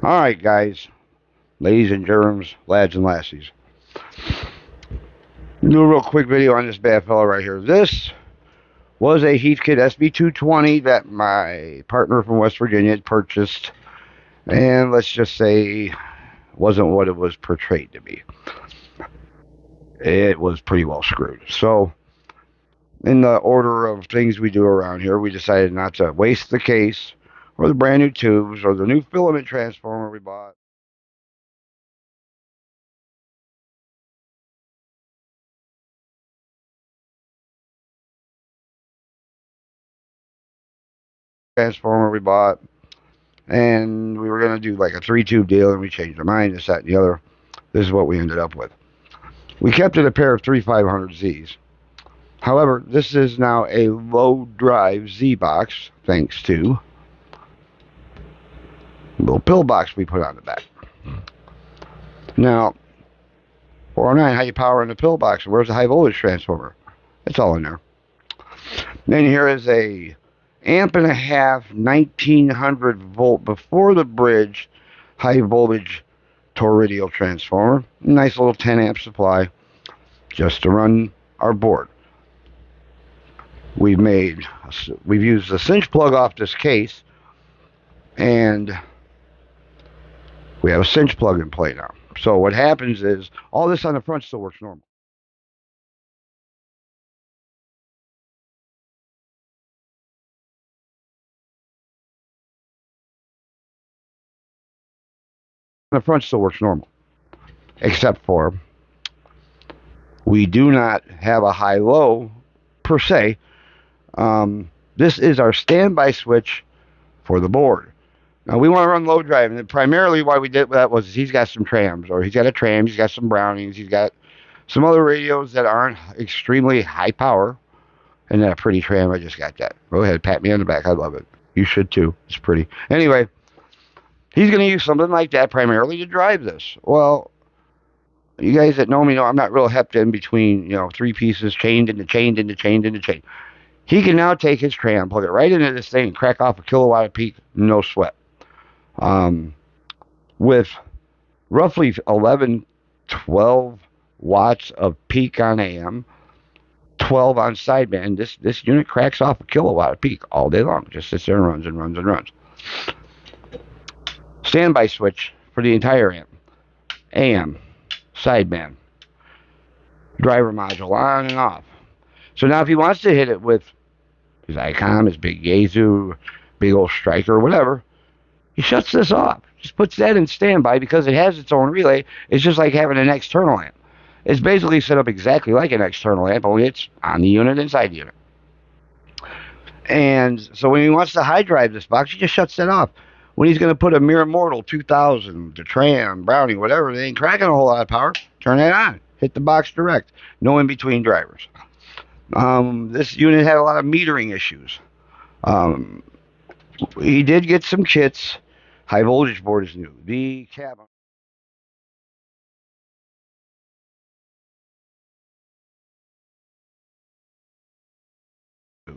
Alright, guys, ladies and germs, lads and lassies. Do a real quick video on this bad fella right here. This was a Heathkit SB220 that my partner from West Virginia had purchased, and let's just say wasn't what it was portrayed to be. It was pretty well screwed. So, in the order of things we do around here, we decided not to waste the case or the brand new tubes or the new filament transformer we bought. Transformer we bought, and we were going to do like a 3 tube deal, and we changed our mind, this, that, and the other. This is what we ended up with. We kept it a pair of 3500Zs. However, this is now a low drive ZBox, thanks to a little pill box we put on the back. Now, 409, how you power in the pill box? Where's the high voltage transformer? It's all in there. Then here is a amp and a half, 1900 volt before the bridge, high voltage toroidal transformer. Nice little 10 amp supply just to run our board. We've used the cinch plug off this case, and we have a cinch plug in play now. So what happens is all this on the front still works normal. The front still works normal, except for we do not have a high-low per se. This is our standby switch for the board. Now we want to run low drive, and primarily why we did that was he's got some trams, or he's got a tram, he's got some Brownings, he's got some other radios that aren't extremely high power, and that pretty tram. I just got that. Go ahead, pat me on the back. I love it. You should too. It's pretty. Anyway, he's going to use something like that primarily to drive this. Well, you guys that know me know I'm not real hepped in between, three pieces chained into chained into chained into chain. He can now take his tram, plug it right into this thing, and crack off a kilowatt of peak, no sweat. With roughly 11, 12 watts of peak on AM, 12 on sideband, this unit cracks off a kilowatt of peak all day long. Just sits there and runs and runs and runs. Standby switch for the entire amp. AM, sideband, driver module on and off. So now if he wants to hit it with his ICOM, his big Yaesu, big old Striker, whatever, he shuts this off. Just puts that in standby because it has its own relay. It's just like having an external amp. It's basically set up exactly like an external amp, only it's on the unit, inside the unit. And so when he wants to high drive this box, he just shuts that off. When he's going to put a Mirror Mortal 2000, the Tram, Browning, whatever, they ain't cracking a whole lot of power, turn that on. Hit the box direct. No in-between drivers. This unit had a lot of metering issues. He did get some kits. High voltage board is new. The cab. I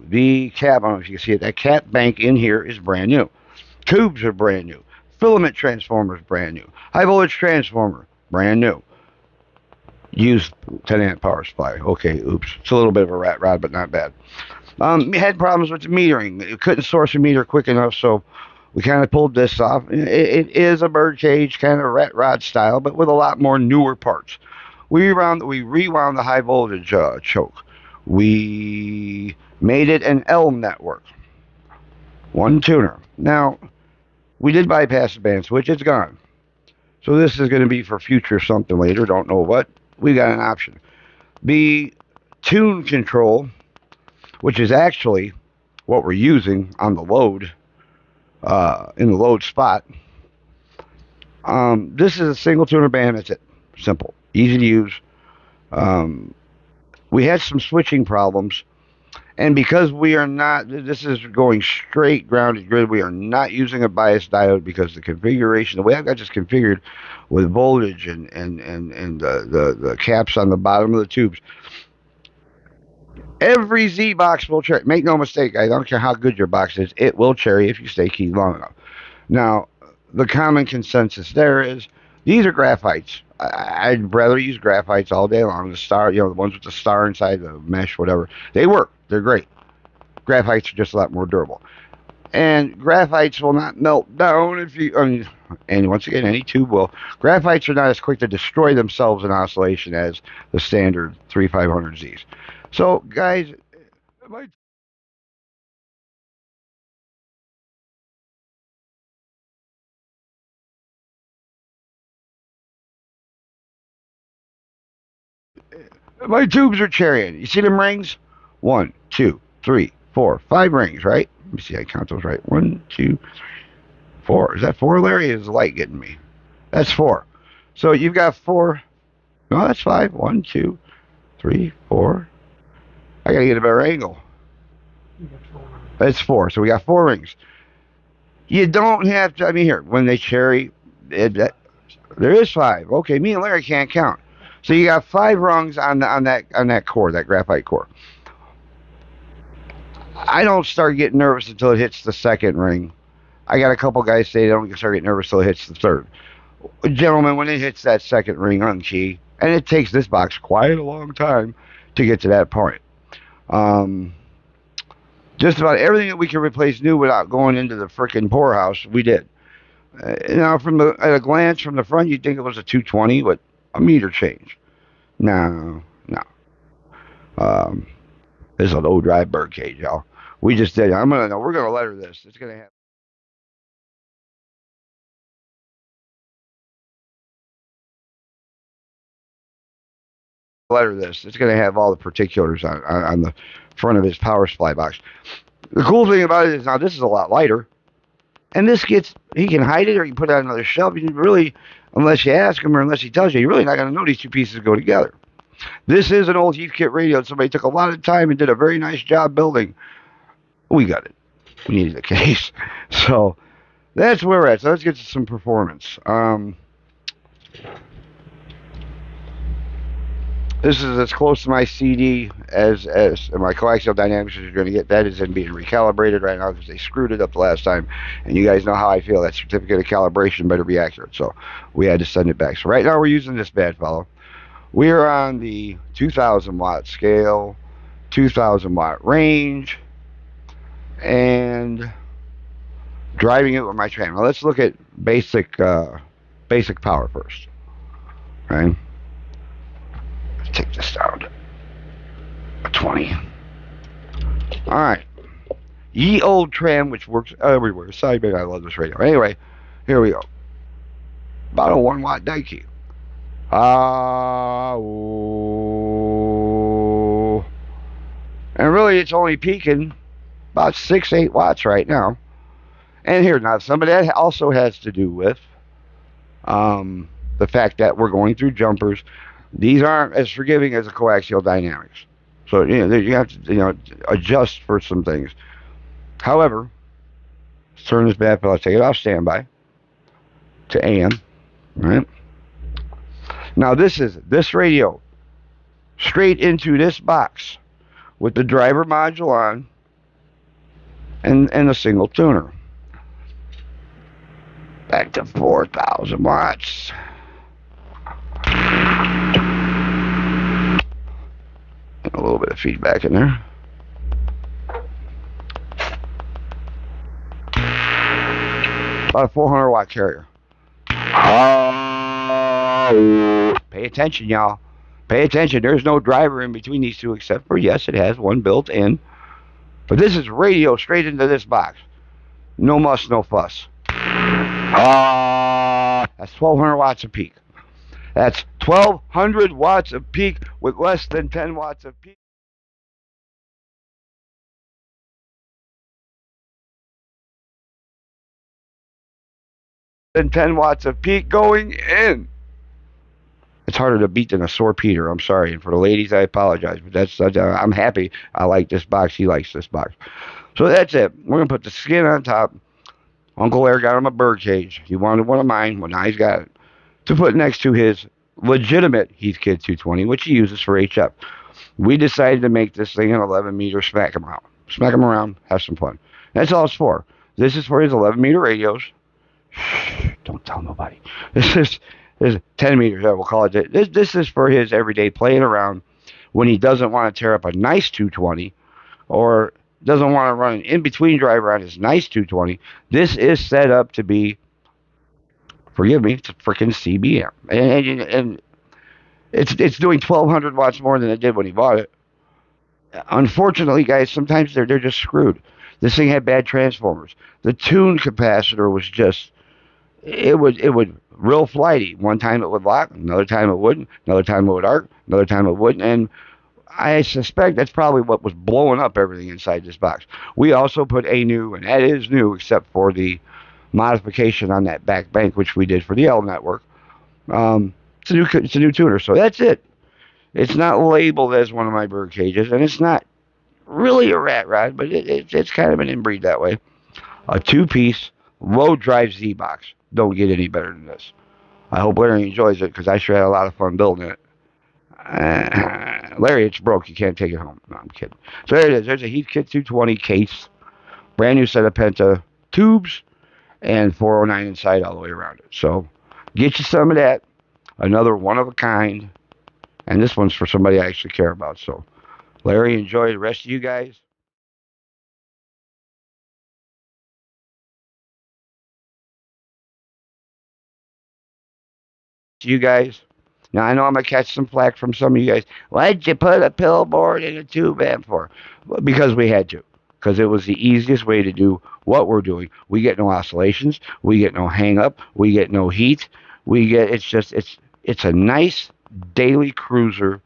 don't know if you can see it, that cat bank in here is brand new. Tubes are brand new. Filament transformer is brand new. High voltage transformer, brand new. Used 10 amp power supply. Okay, oops. It's a little bit of a rat rod, but not bad. Had problems with the metering. It couldn't source a meter quick enough, so we kind of pulled this off. It is a Birdcage kind of rat rod style, but with a lot more newer parts. We rewound the high voltage choke. We made it an L network. One tuner. Now, we did bypass the band switch. It's gone. So this is going to be for future something later. Don't know what. We got an option. The tune control, which is actually what we're using on the load, in the load spot. This is a single tuner band. That's it. Simple. Easy to use. We had some switching problems. And because we are not, this is going straight grounded grid, we are not using a bias diode because the configuration, the way I've got this configured with voltage and the caps on the bottom of the tubes, every Z box will cherry. Make no mistake, I don't care how good your box is, it will cherry if you stay keyed long enough. Now, the common consensus there is these are graphites. I'd rather use graphites all day long. The star, the ones with the star inside the mesh, whatever, they work. They're great. Graphites are just a lot more durable. And graphites will not melt down if you. And once again, any tube will. Graphites are not as quick to destroy themselves in oscillation as the standard 3500Zs. So, guys, my my tubes are cherrying. You see them rings? One, two, three, four, five rings, right? Let me see. I count those right. One, two, four. Is that four, Larry? Is the light getting me? That's four. So you've got four. No, that's five. One, two, three, four. I gotta get a better angle. That's four. So we got four rings. You don't have to. I mean, here when they cherry, there is five. Okay, me and Larry can't count. So you got five rungs on that core, that graphite core. I don't start getting nervous until it hits the second ring. I got a couple guys say they don't start getting nervous until it hits the third. Gentlemen, when it hits that second ring on key, and it takes this box quite a long time to get to that point. Um, just about everything that we could replace new without going into the frickin' poorhouse, we did. Now, at a glance from the front, you'd think it was a 220 with a meter change. No, no. Um, this is a low drive Birdcage, y'all. We just did. We're gonna letter this. It's gonna have letter this. It's gonna have all the particulars on the front of his power supply box. The cool thing about it is now this is a lot lighter, and he can hide it or he can put it on another shelf. You really, unless you ask him or unless he tells you, you're really not gonna know these two pieces go together. This is an old Heathkit radio that somebody took a lot of time and did a very nice job building. We got it. We needed a case. So that's where we're at. So let's get to some performance. This is as close to my CD as my coaxial dynamics as you're going to get. That is in being recalibrated right now because they screwed it up the last time. And you guys know how I feel. That certificate of calibration better be accurate. So we had to send it back. So right now we're using this bad fellow. We are on the 2,000 watt scale, 2,000 watt range, and driving it with my trainer. Now let's look at basic power first. Right? Take this down to 20. All right. Ye old tram, which works everywhere. Sideband, I love this radio. Anyway, here we go. About a 1 watt Daiki. And really, it's only peaking about 6-8 watts right now. And here, now, some of that also has to do with the fact that we're going through jumpers. These aren't as forgiving as the coaxial dynamics. So, you have to, adjust for some things. However, let's turn this bad fella, take it off standby to AM, right? Now, this radio straight into this box with the driver module on and a single tuner. Back to 4,000 watts. A little bit of feedback in there. About a 400 watt carrier. Pay attention, y'all. Pay attention. There's no driver in between these two except for, yes, it has one built in. But this is radio straight into this box. No muss, no fuss. That's 1,200 watts of peak. That's 1,200 watts of peak with less than 10 watts of peak. And 10 watts of peak going in. It's harder to beat than a sore Peter. I'm sorry. And for the ladies, I apologize. But I'm happy. I like this box. He likes this box. So that's it. We're going to put the skin on top. Uncle Air got him a Birdcage. He wanted one of mine. Well, now he's got it. To put next to his legitimate Heathkit 220, which he uses for HF. We decided to make this thing an 11 meter, smack him around, have some fun. That's all it's for. This is for his 11 meter radios Shh, don't tell nobody. This is 10 meters. We'll call it. This is for his everyday playing around when he doesn't want to tear up a nice 220 or doesn't want to run an in between driver on his nice 220. This is set up to be, forgive me, it's a freaking CBM, and it's doing 1,200 watts more than it did when he bought it. Unfortunately, guys, sometimes they're just screwed. This thing had bad transformers. The tune capacitor was just it would real flighty. One time it would lock, another time it wouldn't, another time it would arc, another time it wouldn't, and I suspect that's probably what was blowing up everything inside this box. We also put a new, and that is new, except for the modification on that back bank, which we did for the L network. It's a new tuner, so that's it. It's not labeled as one of my bird cages, and it's not really a rat rod, but it's kind of an inbreed that way. A two-piece low drive Z-Box. Don't get any better than this. I hope Larry enjoys it because I sure had a lot of fun building it. Larry, it's broke. You can't take it home. No, I'm kidding. So there it is. There's a Heathkit 220 case, brand new set of Penta tubes, and 409 inside all the way around it. So get you some of that. Another one of a kind. And this one's for somebody I actually care about. So Larry, enjoy the rest of you guys. You guys. Now I know I'm gonna catch some flack from some of you guys. Why'd you put a pillboard in a tube amp for? Well, because we had to. Because it was the easiest way to do what we're doing. We get no oscillations. We get no hang up. We get no heat. We get it's a nice daily cruiser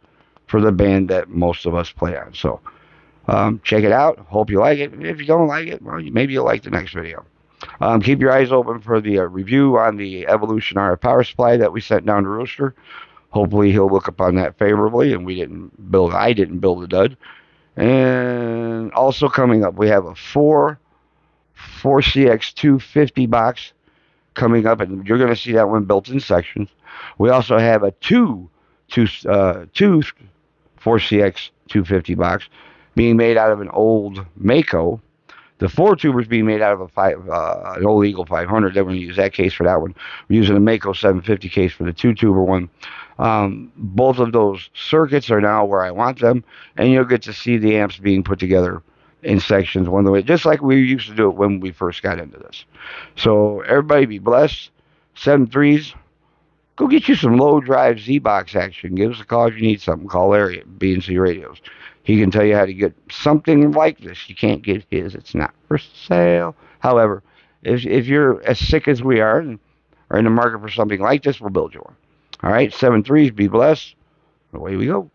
for the band that most of us play on. So check it out. Hope you like it. If you don't like it, well, maybe you'll like the next video. Keep your eyes open for the review on the Evolution RF power supply that we sent down to Rooster. Hopefully he'll look upon that favorably, and I didn't build a dud. And also coming up, we have a 4CX 250 box coming up, and you're going to see that one built in sections. We also have a two 4CX 250 box being made out of an old Mako. The four tubers being made out of an old Eagle 500. Then we're going to use that case for that one. We're using a Mako 750 case for the two tuber one. Both of those circuits are now where I want them, and you'll get to see the amps being put together in sections one way, just like we used to do it when we first got into this. So everybody be blessed. 7.3s. Go get you some low drive Z-Box action. Give us a call if you need something. Call Larry at B&C Radios. He can tell you how to get something like this. You can't get his. It's not for sale. However, if you're as sick as we are and are in the market for something like this, we'll build you one. All right, 7.3s, be blessed. Away we go.